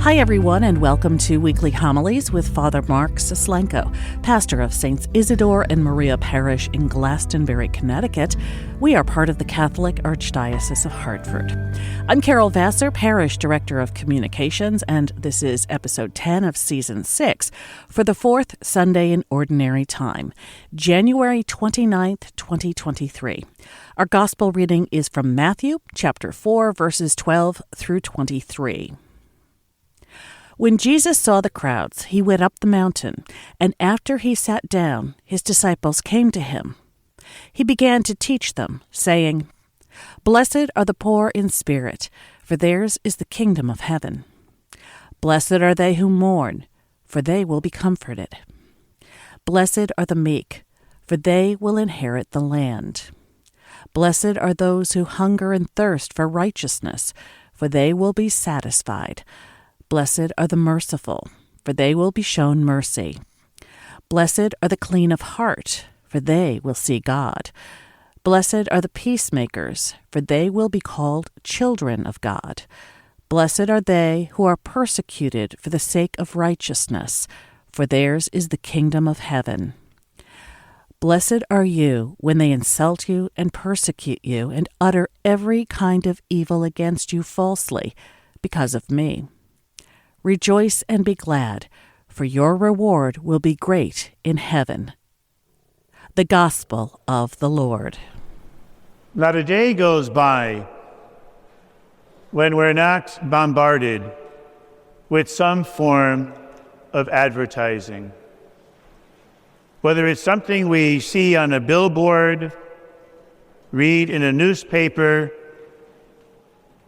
Hi, everyone, and welcome to Weekly Homilies with Father Mark Soslenko, pastor of Saints Isidore and Maria Parish in Glastonbury, Connecticut. We are part of the Catholic Archdiocese of Hartford. I'm Carol Vassar, Parish Director of Communications, and this is episode 10 of Season 6 for the fourth Sunday in Ordinary Time, January 29th, 2023. Our Gospel reading is from Matthew, chapter 4, verses 12 through 23. When Jesus saw the crowds, he went up the mountain, and after he sat down, his disciples came to him. He began to teach them, saying, "Blessed are the poor in spirit, for theirs is the kingdom of heaven. Blessed are they who mourn, for they will be comforted. Blessed are the meek, for they will inherit the land. Blessed are those who hunger and thirst for righteousness, for they will be satisfied. Blessed are the merciful, for they will be shown mercy. Blessed are the clean of heart, for they will see God. Blessed are the peacemakers, for they will be called children of God. Blessed are they who are persecuted for the sake of righteousness, for theirs is the kingdom of heaven. Blessed are you when they insult you and persecute you and utter every kind of evil against you falsely because of me. Rejoice and be glad, for your reward will be great in heaven." The Gospel of the Lord. Not a day goes by when we're not bombarded with some form of advertising. Whether it's something we see on a billboard, read in a newspaper,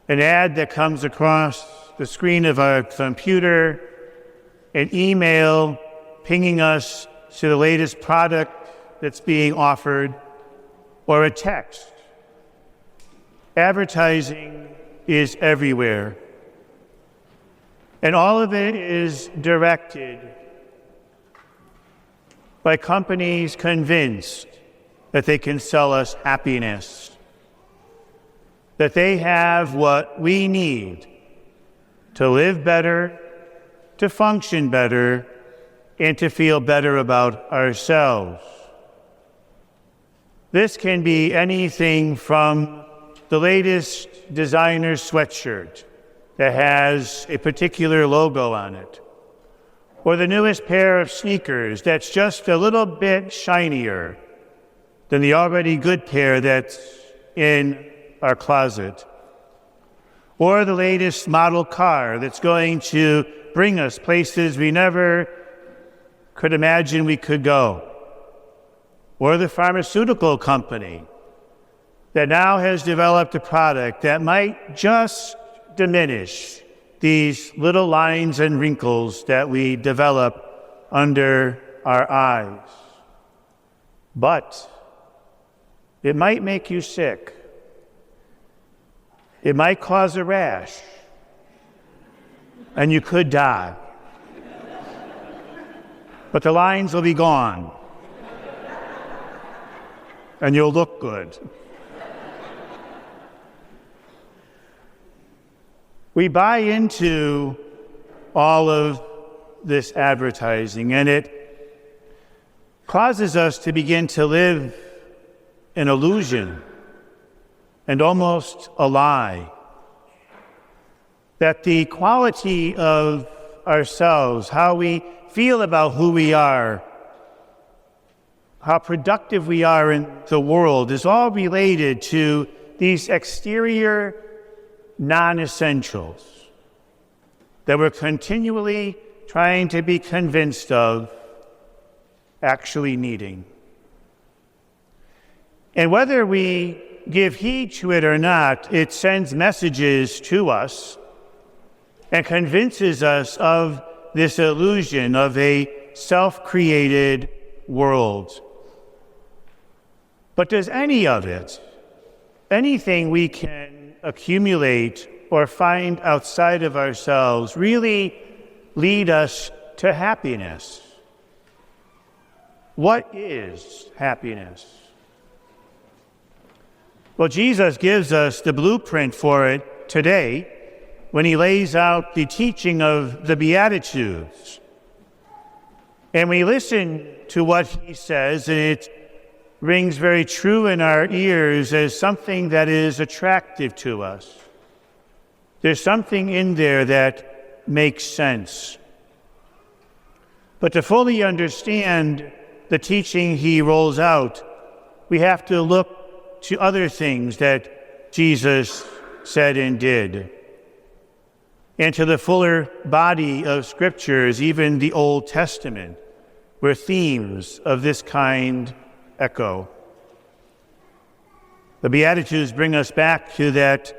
an ad that comes across the screen of our computer, an email pinging us to the latest product that's being offered, or a text. Advertising is everywhere, and all of it is directed by companies convinced that they can sell us happiness, that they have what we need to live better, to function better, and to feel better about ourselves. This can be anything from the latest designer sweatshirt that has a particular logo on it, or the newest pair of sneakers that's just a little bit shinier than the already good pair that's in our closet, or the latest model car that's going to bring us places we never could imagine we could go, or the pharmaceutical company that now has developed a product that might just diminish these little lines and wrinkles that we develop under our eyes. But it might make you sick. It might cause a rash, and you could die. But the lines will be gone, and you'll look good. We buy into all of this advertising, and it causes us to begin to live an illusion and almost a lie that the quality of ourselves, how we feel about who we are, how productive we are in the world, is all related to these exterior non-essentials that we're continually trying to be convinced of actually needing. And whether we give heed to it or not, it sends messages to us and convinces us of this illusion of a self-created world. But does any of it, anything we can accumulate or find outside of ourselves, really lead us to happiness? What is happiness? Well, Jesus gives us the blueprint for it today when he lays out the teaching of the Beatitudes. And we listen to what he says, and it rings very true in our ears as something that is attractive to us. There's something in there that makes sense. But to fully understand the teaching he rolls out, we have to look to other things that Jesus said and did, and to the fuller body of scriptures, even the Old Testament, where themes of this kind echo. The Beatitudes bring us back to that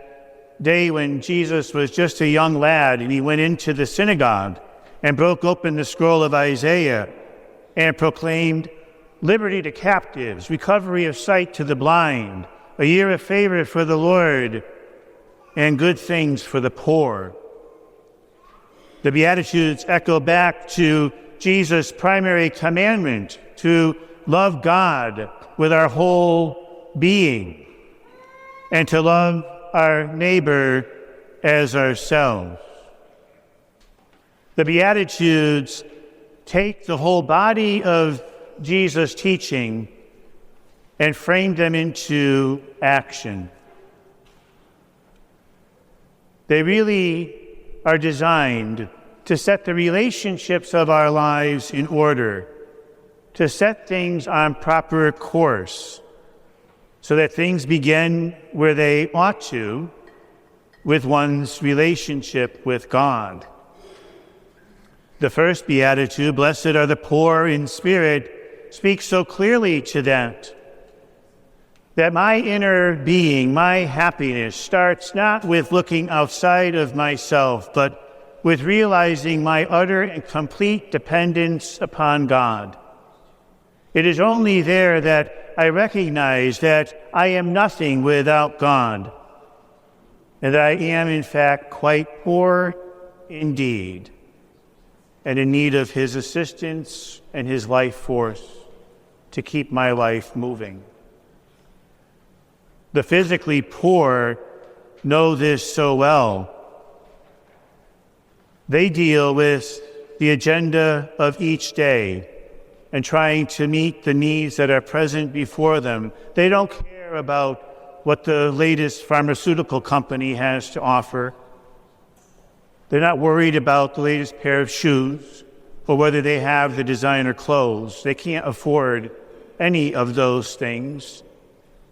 day when Jesus was just a young lad and he went into the synagogue and broke open the scroll of Isaiah and proclaimed liberty to captives, recovery of sight to the blind, a year of favor for the Lord, and good things for the poor. The Beatitudes echo back to Jesus' primary commandment to love God with our whole being and to love our neighbor as ourselves. The Beatitudes take the whole body of Jesus' teaching and frame them into action. They really are designed to set the relationships of our lives in order, to set things on proper course, so that things begin where they ought to, with one's relationship with God. The first Beatitude, blessed are the poor in spirit, speaks so clearly to that my inner being, my happiness, starts not with looking outside of myself, but with realizing my utter and complete dependence upon God. It is only there that I recognize that I am nothing without God, and that I am, in fact, quite poor indeed, and in need of his assistance and his life force to keep my life moving. The physically poor know this so well. They deal with the agenda of each day and trying to meet the needs that are present before them. They don't care about what the latest pharmaceutical company has to offer. They're not worried about the latest pair of shoes or whether they have the designer clothes. They can't afford any of those things.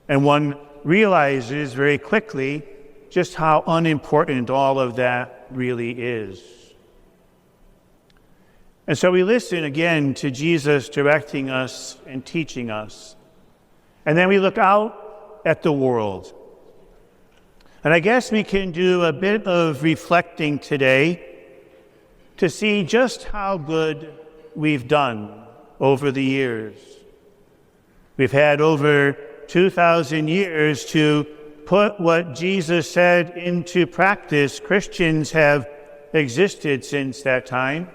And one realizes very quickly just how unimportant all of that really is. And so we listen again to Jesus directing us and teaching us. And then we look out at the world. And I guess we can do a bit of reflecting today to see just how good we've done over the years. We've had over 2,000 years to put what Jesus said into practice. Christians have existed since that time.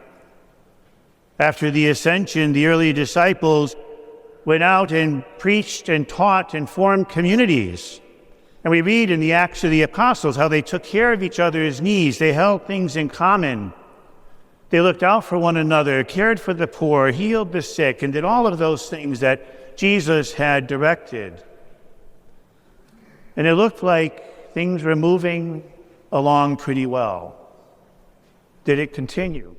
After the ascension, the early disciples went out and preached and taught and formed communities. And we read in the Acts of the Apostles how they took care of each other's needs. They held things in common. They looked out for one another, cared for the poor, healed the sick, and did all of those things that Jesus had directed. And it looked like things were moving along pretty well. Did it continue?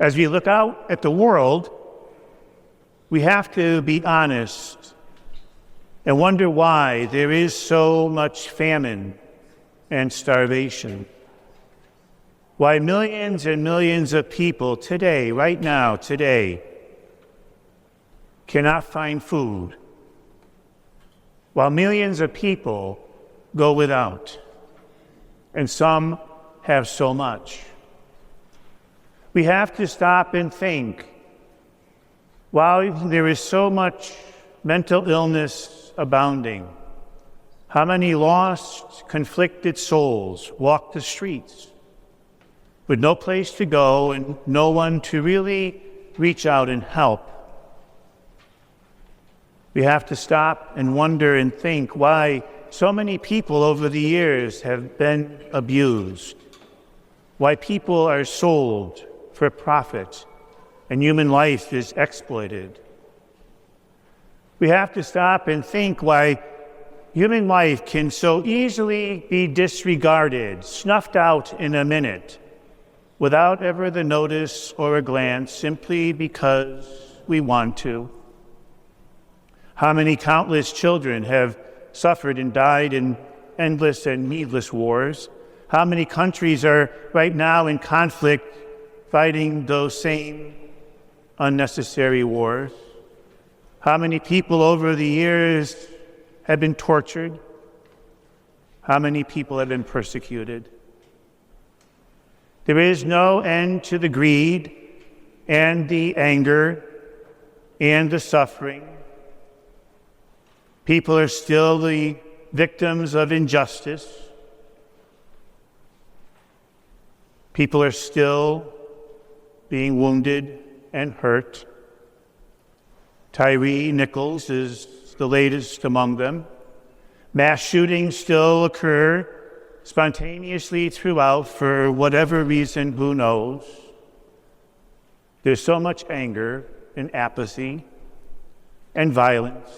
As we look out at the world, we have to be honest and wonder why there is so much famine and starvation. Why millions and millions of people today, right now, today, cannot find food, while millions of people go without, and some have so much. We have to stop and think, while there is so much mental illness abounding, how many lost, conflicted souls walk the streets with no place to go and no one to really reach out and help? We have to stop and wonder and think why so many people over the years have been abused, why people are sold for profit and human life is exploited. We have to stop and think why human life can so easily be disregarded, snuffed out in a minute, without ever the notice or a glance, simply because we want to. How many countless children have suffered and died in endless and needless wars? How many countries are right now in conflict, fighting those same unnecessary wars? How many people over the years have been tortured? How many people have been persecuted? There is no end to the greed and the anger and the suffering. People are still the victims of injustice. People are still being wounded and hurt. Tyre Nichols is the latest among them. Mass shootings still occur spontaneously throughout for whatever reason, who knows. There's so much anger and apathy and violence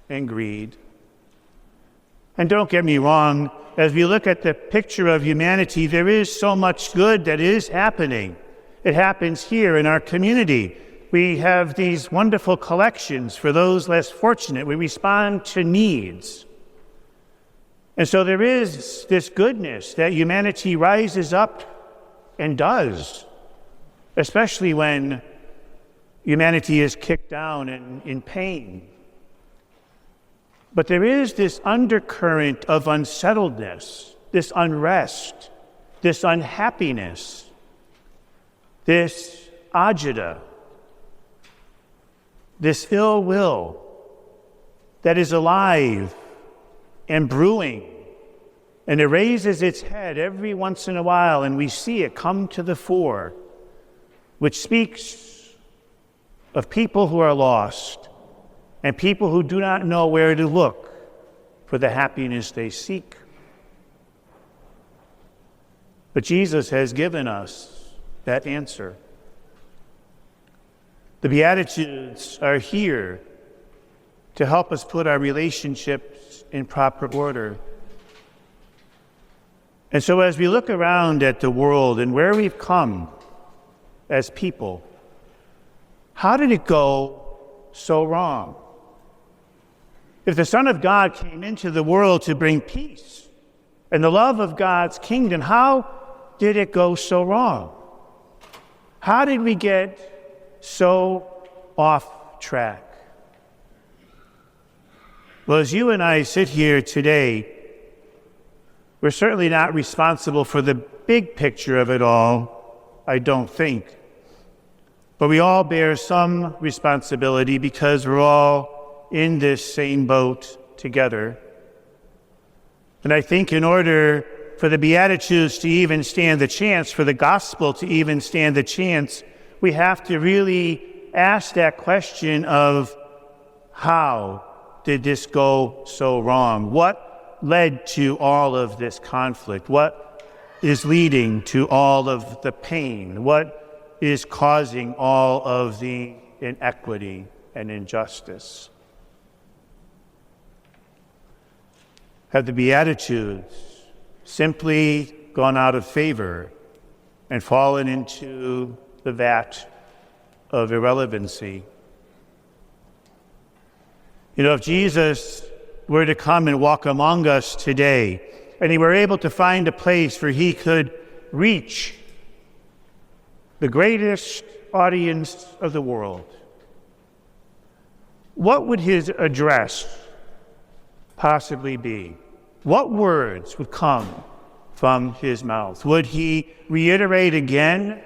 and greed. And don't get me wrong, as we look at the picture of humanity, there is so much good that is happening. It happens here in our community. We have these wonderful collections for those less fortunate. We respond to needs. And so there is this goodness that humanity rises up and does, especially when humanity is kicked down and in pain. But there is this undercurrent of unsettledness, this unrest, this unhappiness, this agita, this ill will that is alive and brewing, and it raises its head every once in a while, and we see it come to the fore, which speaks of people who are lost and people who do not know where to look for the happiness they seek. But Jesus has given us that answer. The Beatitudes are here to help us put our relationships in proper order. And so as we look around at the world and where we've come as people, how did it go so wrong? If the Son of God came into the world to bring peace and the love of God's kingdom, how did it go so wrong? How did we get so off track? Well, as you and I sit here today, we're certainly not responsible for the big picture of it all, I don't think. But we all bear some responsibility because we're all in this same boat together. And I think in order for the Beatitudes to even stand the chance, for the gospel to even stand the chance, we have to really ask that question of how did this go so wrong? What led to all of this conflict? What is leading to all of the pain? What is causing all of the inequity and injustice? Have the Beatitudes simply gone out of favor and fallen into the vat of irrelevancy? You know, if Jesus were to come and walk among us today, and he were able to find a place where he could reach the greatest audience of the world, what would his address possibly be? What words would come from his mouth? Would he reiterate again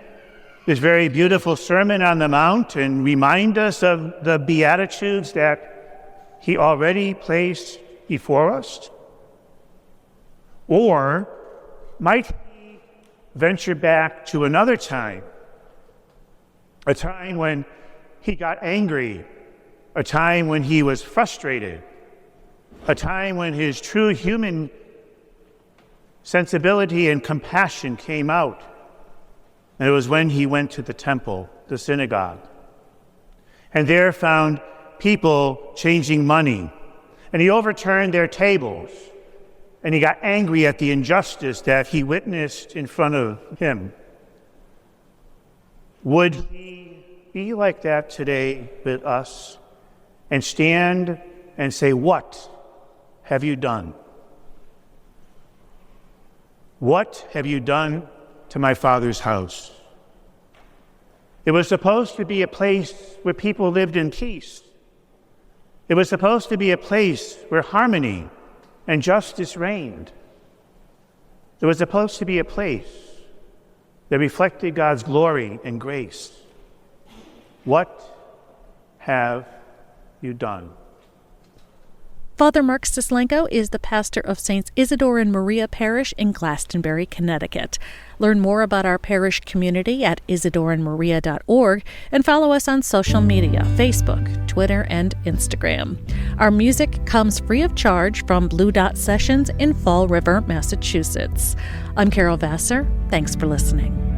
this very beautiful Sermon on the Mount and remind us of the Beatitudes that he already placed before us? Or might he venture back to another time, a time when he got angry, a time when he was frustrated, a time when his true human sensibility and compassion came out. And it was when he went to the temple, the synagogue, and there found people changing money. And he overturned their tables, and he got angry at the injustice that he witnessed in front of him. Would he be like that today with us and stand and say, "What have you done? What have you done to my Father's house?" It was supposed to be a place where people lived in peace. It was supposed to be a place where harmony and justice reigned. It was supposed to be a place that reflected God's glory and grace. What have you done? Father Mark Sislenko is the pastor of Saints Isidore and Maria Parish in Glastonbury, Connecticut. Learn more about our parish community at isidoreandmaria.org and follow us on social media, Facebook, Twitter, and Instagram. Our music comes free of charge from Blue Dot Sessions in Fall River, Massachusetts. I'm Carol Vassar. Thanks for listening.